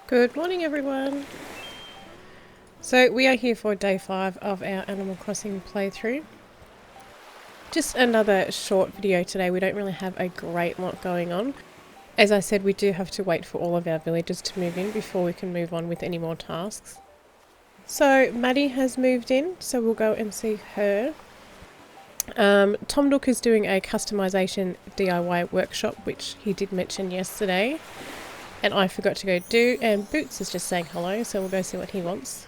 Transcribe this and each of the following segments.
Good morning, everyone. So we are here for day 5 of our Animal Crossing playthrough. Just another short video today. We don't really have a great lot going on. As I said, we do have to wait for all of our villagers to move in before we can move on with any more tasks. So Maddie has moved in, so we'll go and see her. Tom Nook is doing a customization DIY workshop, which he did mention yesterday. And I forgot to go do, and Boots is just saying hello, so we'll go see what he wants.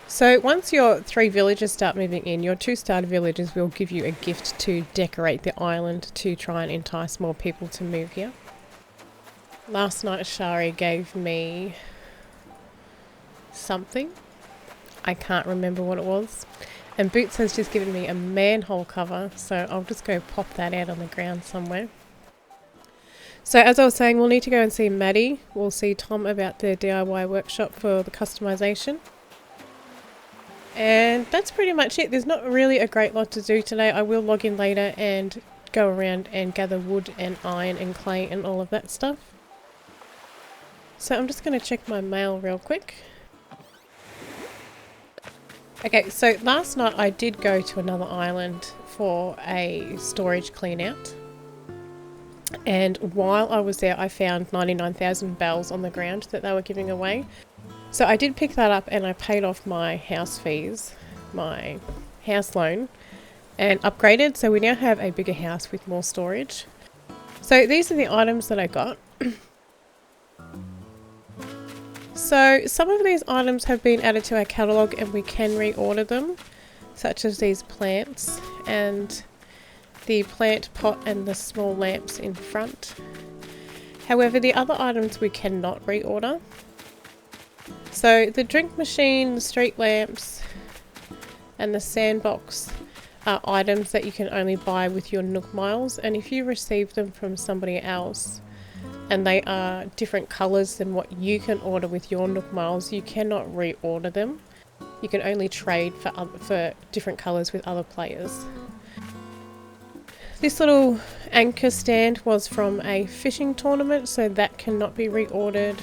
So once your 3 villagers start moving in, your 2 starter villagers will give you a gift to decorate the island to try and entice more people to move here. Last night Shari gave me something. I can't remember what it was. And Boots has just given me a manhole cover, so I'll just go pop that out on the ground somewhere. So as I was saying, we'll need to go and see Maddie. We'll see Tom about the DIY workshop for the customization. And that's pretty much it. There's not really a great lot to do today. I will log in later and go around and gather wood and iron and clay and all of that stuff. So I'm just going to check my mail real quick. Okay, so last night I did go to another island for a storage clean out. And while I was there, I found 99,000 bells on the ground that they were giving away. So I did pick that up and I paid off my house fees, my house loan, and upgraded. So we now have a bigger house with more storage. So these are the items that I got. So some of these items have been added to our catalogue and we can reorder them, such as these plants and the plant pot and the small lamps in front. However, the other items we cannot reorder. So the drink machine, the street lamps and the sandbox are items that you can only buy with your Nook Miles, and if you receive them from somebody else and they are different colours than what you can order with your Nook Miles, you cannot reorder them. You can only trade for different colours with other players. This little anchor stand was from a fishing tournament, so that cannot be reordered.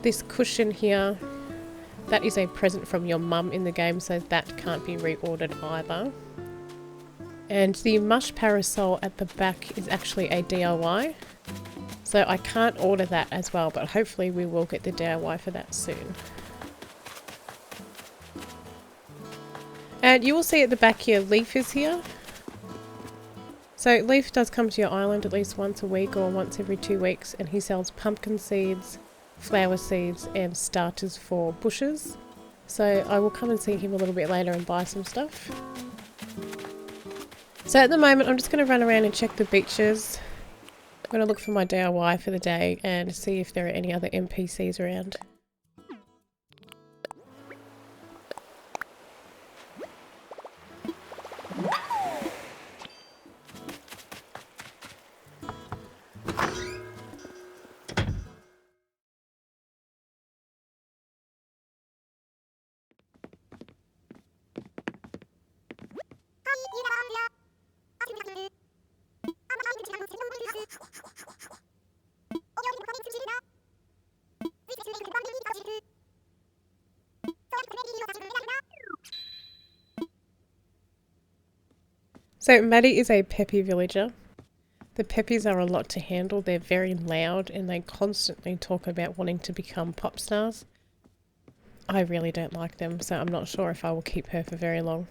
This cushion here, that is a present from your mum in the game, so that can't be reordered either. And the mush parasol at the back is actually a DIY, so I can't order that as well, but hopefully we will get the DIY for that soon. And you will see at the back here, Leaf is here. So Leaf does come to your island at least once a week or once every 2 weeks, and he sells pumpkin seeds, flower seeds and starters for bushes. So I will come and see him a little bit later and buy some stuff. So at the moment I'm just going to run around and check the beaches. I'm going to look for my DIY for the day and see if there are any other NPCs around. So Maddie is a peppy villager. The peppies are a lot to handle. They're very loud and they constantly talk about wanting to become pop stars. I really don't like them, so I'm not sure if I will keep her for very long.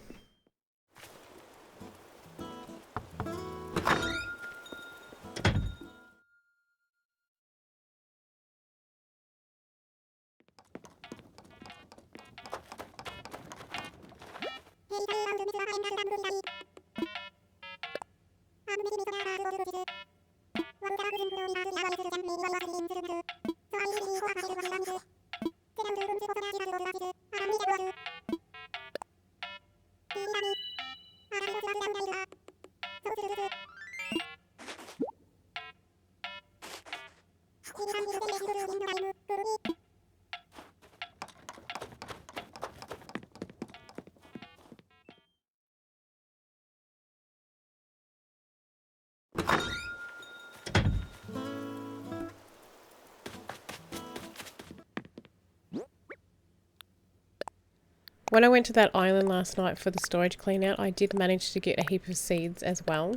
When I went to that island last night for the storage clean out, I did manage to get a heap of seeds as well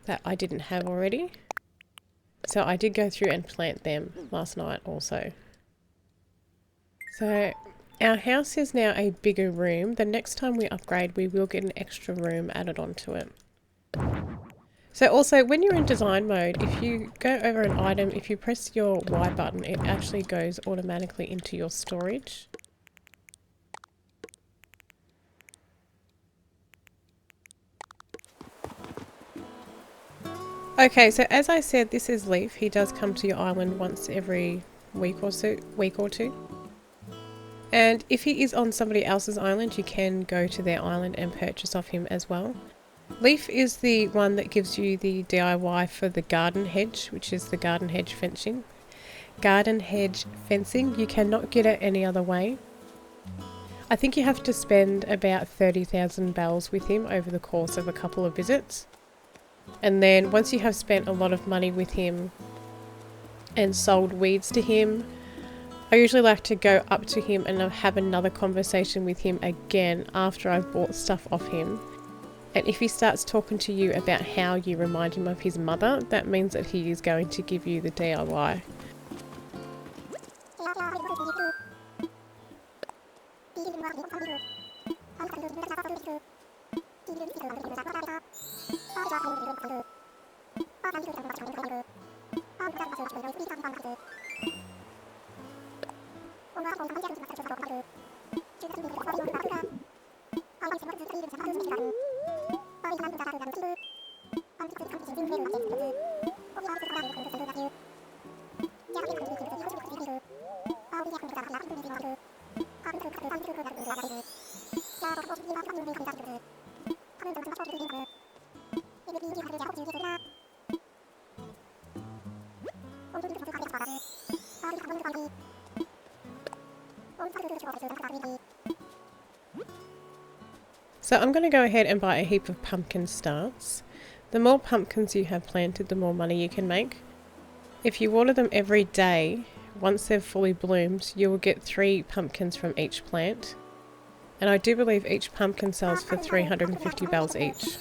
that I didn't have already. So I did go through and plant them last night also. So our house is now a bigger room. The next time we upgrade, we will get an extra room added onto it. So also, when you're in design mode, if you go over an item, if you press your Y button, it actually goes automatically into your storage. Okay, so as I said, this is Leaf. He does come to your island once every week or two. And if he is on somebody else's island, you can go to their island and purchase off him as well. Leaf is the one that gives you the DIY for the garden hedge, which is the garden hedge fencing. Garden hedge fencing, you cannot get it any other way. I think you have to spend about 30,000 bells with him over the course of a couple of visits. And then once you have spent a lot of money with him and sold weeds to him, I usually like to go up to him and have another conversation with him again after I've bought stuff off him. And if he starts talking to you about how you remind him of his mother, that means that he is going to give you the DIY. So I'm going to go ahead and buy a heap of pumpkin starts. The more pumpkins you have planted, the more money you can make. If you water them every day, once they've fully bloomed, you will get 3 pumpkins from each plant. And I do believe each pumpkin sells for 350 bells each.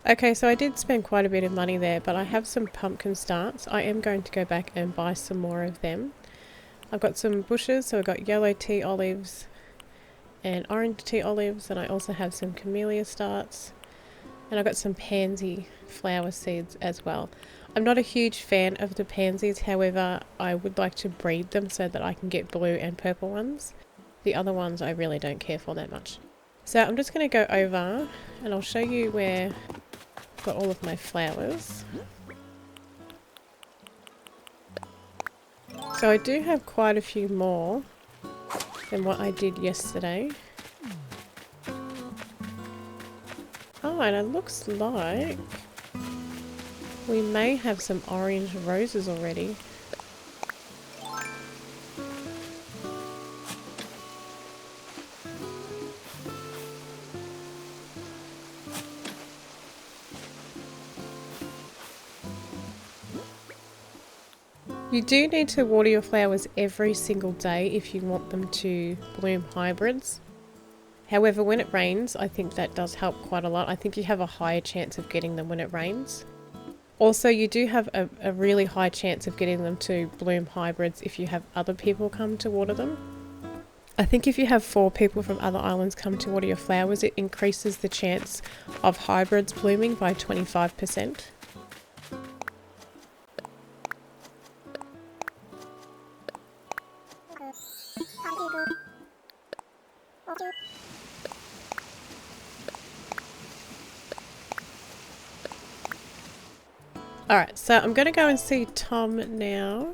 Okay, so I did spend quite a bit of money there, but I have some pumpkin starts. I am going to go back and buy some more of them. I've got some bushes, so I've got yellow tea olives and orange tea olives, and I also have some camellia starts, and I've got some pansy flower seeds as well. I'm not a huge fan of the pansies, however, I would like to breed them so that I can get blue and purple ones. The other ones I really don't care for that much. So I'm just going to go over and I'll show you where I've got all of my flowers. So I do have quite a few more than what I did yesterday. Oh, and it looks like we may have some orange roses already. You do need to water your flowers every single day if you want them to bloom hybrids. However, when it rains, I think that does help quite a lot. I think you have a higher chance of getting them when it rains. Also, you do have a really high chance of getting them to bloom hybrids if you have other people come to water them. I think if you have 4 people from other islands come to water your flowers, it increases the chance of hybrids blooming by 25%. Alright, so I'm going to go and see Tom now.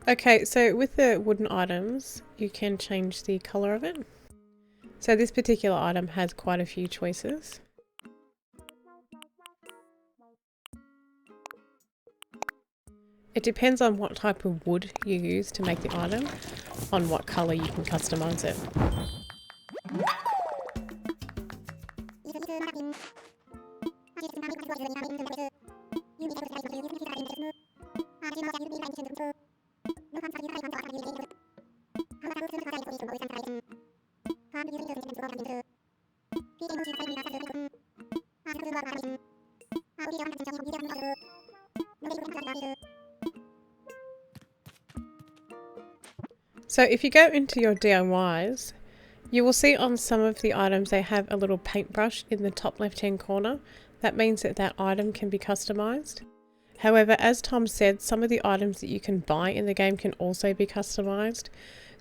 Okay, so with the wooden items, you can change the colour of it. So this particular item has quite a few choices. It depends on what type of wood you use to make the item, on what colour you can customise it. So if you go into your DIYs, you will see on some of the items they have a little paintbrush in the top left hand corner. That means that that item can be customised. However, as Tom said, some of the items that you can buy in the game can also be customised.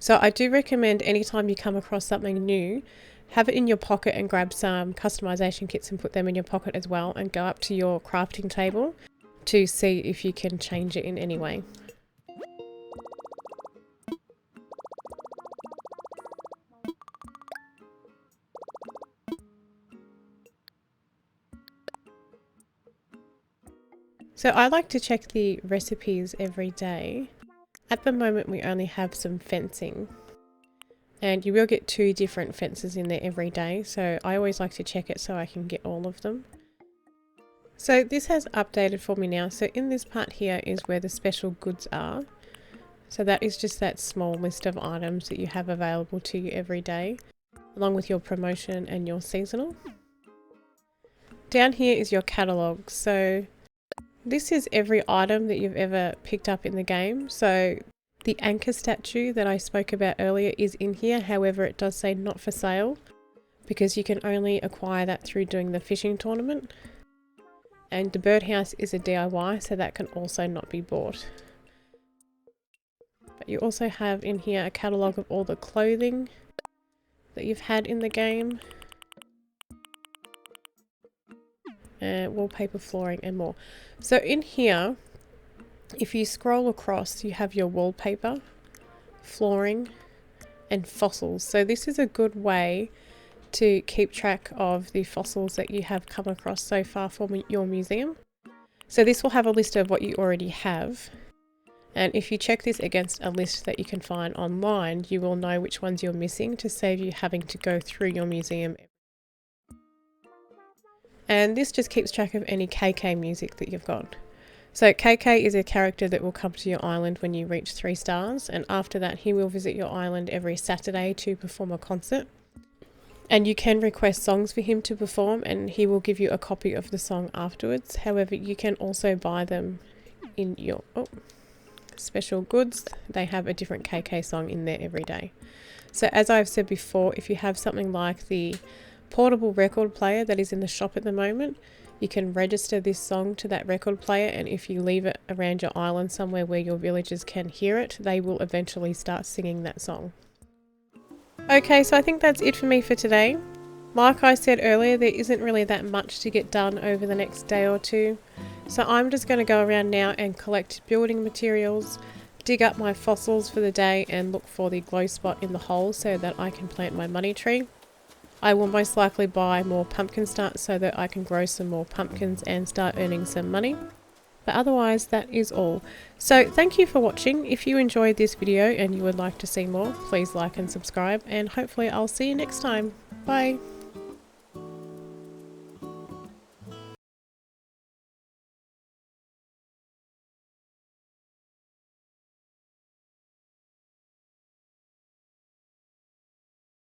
So I do recommend anytime you come across something new, have it in your pocket and grab some customisation kits and put them in your pocket as well, and go up to your crafting table to see if you can change it in any way. So I like to check the recipes every day. At the moment we only have some fencing, and you will get 2 different fences in there every day, so I always like to check it so I can get all of them. So this has updated for me now. So in this part here is where the special goods are. So that is just that small list of items that you have available to you every day, along with your promotion and your seasonal. Down here is your catalogue. So this is every item that you've ever picked up in the game. So the anchor statue that I spoke about earlier is in here. However, it does say not for sale because you can only acquire that through doing the fishing tournament. And the birdhouse is a DIY, so that can also not be bought. But you also have in here a catalogue of all the clothing that you've had in the game. Wallpaper, flooring and more. So in here, if you scroll across, you have your wallpaper, flooring and fossils. So this is a good way to keep track of the fossils that you have come across so far for your museum. So this will have a list of what you already have. And if you check this against a list that you can find online, you will know which ones you're missing to save you having to go through your museum. And this just keeps track of any KK music that you've got. So KK is a character that will come to your island when you reach 3 stars, and after that he will visit your island every Saturday to perform a concert. And you can request songs for him to perform and he will give you a copy of the song afterwards. However, you can also buy them in your special goods. They have a different KK song in there every day. So as I've said before, if you have something like the portable record player that is in the shop at the moment, you can register this song to that record player, and if you leave it around your island somewhere where your villagers can hear it, they will eventually start singing that song. Okay, so I think that's it for me for today. Like I said earlier, there isn't really that much to get done over the next day or two. So I'm just going to go around now and collect building materials, dig up my fossils for the day and look for the glow spot in the hole so that I can plant my money tree. I will most likely buy more pumpkin starts so that I can grow some more pumpkins and start earning some money. But otherwise, that is all. So thank you for watching. If you enjoyed this video and you would like to see more, please like and subscribe, and hopefully I'll see you next time. Bye.